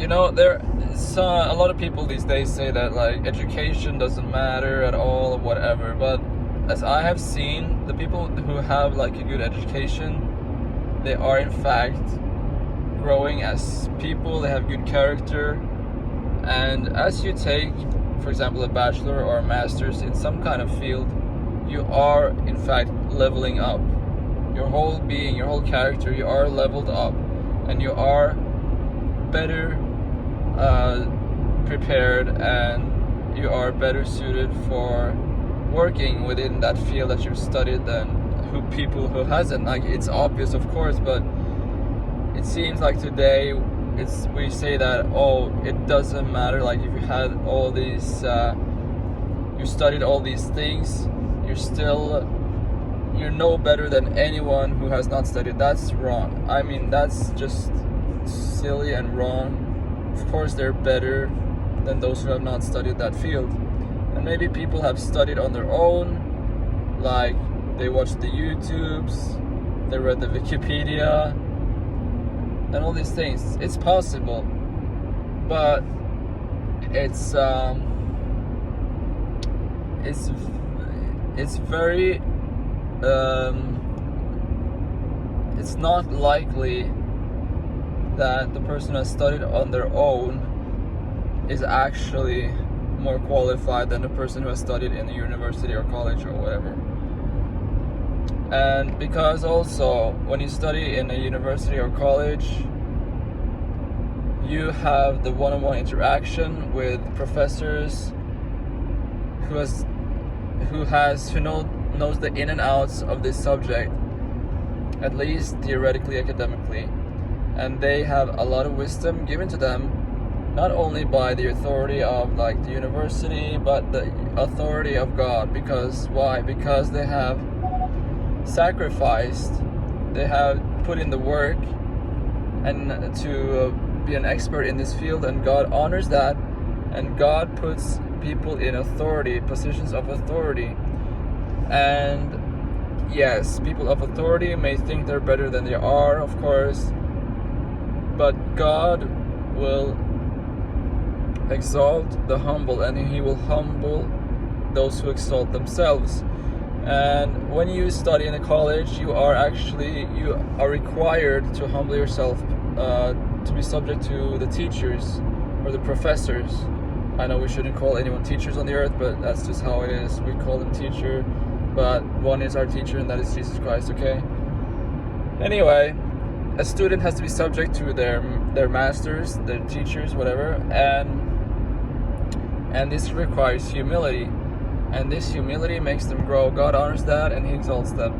there's a lot of people these days say that like education doesn't matter at all or whatever, but as I have seen, the people who have like a good education, they are in fact growing as people. They have good character, and as you take, for example, a bachelor or a master's in some kind of field, you are in fact leveling up your whole being, your whole character. You are leveled up, and you are better prepared, and you are better suited for working within that field that you've studied than people who hasn't. Like, it's obvious, of course, but it seems like today we say that, oh, it doesn't matter. Like, if you had all these you studied all these things, you're no better than anyone who has not studied. That's wrong. I mean, that's just silly and wrong. Of course they're better than those who have not studied that field. And maybe people have studied on their own, like they watched the YouTubes, they read the Wikipedia, and all these things. It's possible, but it's very it's not likely that the person who has studied on their own is actually more qualified than the person who has studied in a university or college or whatever. And because also when you study in a university or college, you have the one-on-one interaction with professors who knows the in and outs of this subject, at least theoretically, academically. And they have a lot of wisdom given to them, not only by the authority of like the university, but the authority of God. Because why? Because they have sacrificed, they have put in the work and to be an expert in this field, and God honors that, and God puts people in authority, positions of authority. And yes, people of authority may think they're better than they are, of course, but God will exalt the humble, and He will humble those who exalt themselves. And when you study in a college, you are required to humble yourself, to be subject to the teachers or the professors. I know we shouldn't call anyone teachers on the earth, but that's just how it is. We call them teacher, but one is our teacher, and that is Jesus Christ, okay? Anyway, a student has to be subject to their masters, their teachers, whatever, and this requires humility, and this humility makes them grow. God honors that, and He exalts them.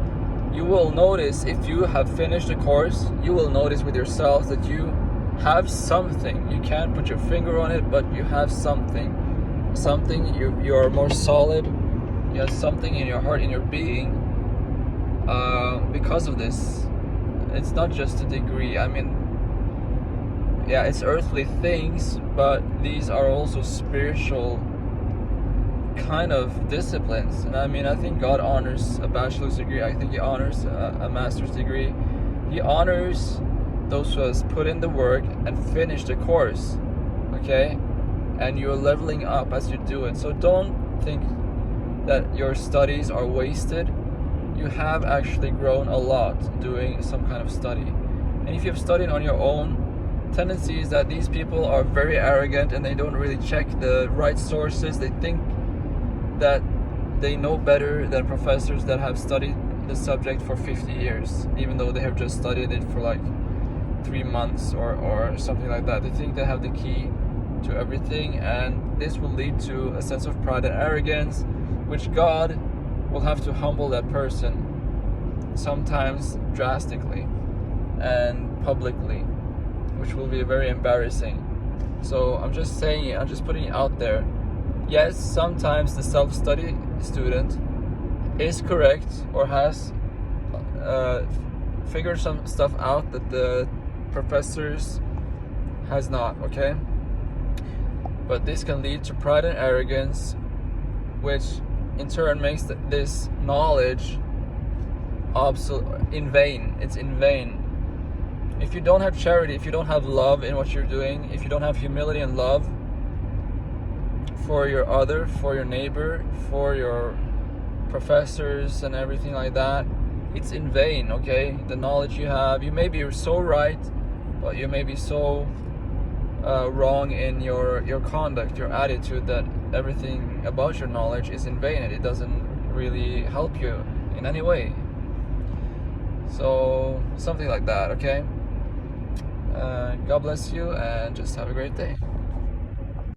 You will notice, if you have finished a course, you will notice with yourself that you have something. You can't put your finger on it, but you have something. You are more solid. You have something in your heart, in your being, because of this. It's not just a degree. I mean, yeah, it's earthly things, but these are also spiritual kind of disciplines. And I mean, I think God honors a bachelor's degree. I think He honors a master's degree. He honors those who has put in the work and finished the course, okay? And you're leveling up as you do it. So don't think that your studies are wasted. You have actually grown a lot doing some kind of study. And if you've studied on your own, tendency is that these people are very arrogant, and they don't really check the right sources. They think that they know better than professors that have studied the subject for 50 years, even though they have just studied it for like 3 months or something like that. They think they have the key to everything, and this will lead to a sense of pride and arrogance, which God will have to humble that person, sometimes drastically and publicly, which will be very embarrassing. So I'm just saying it, I'm just putting it out there. Yes, sometimes the self-study student is correct or has figured some stuff out that the professors has not, okay? But this can lead to pride and arrogance, which in turn makes this knowledge in vain. It's in vain. If you don't have charity, if you don't have love in what you're doing, if you don't have humility and love for your other, for your neighbor, for your professors and everything like that, it's in vain, okay? The knowledge you have, you may be so right, but you may be so wrong in your conduct, your attitude, that everything about your knowledge is in vain and it doesn't really help you in any way. So something like that, okay? God bless you and just have a great day.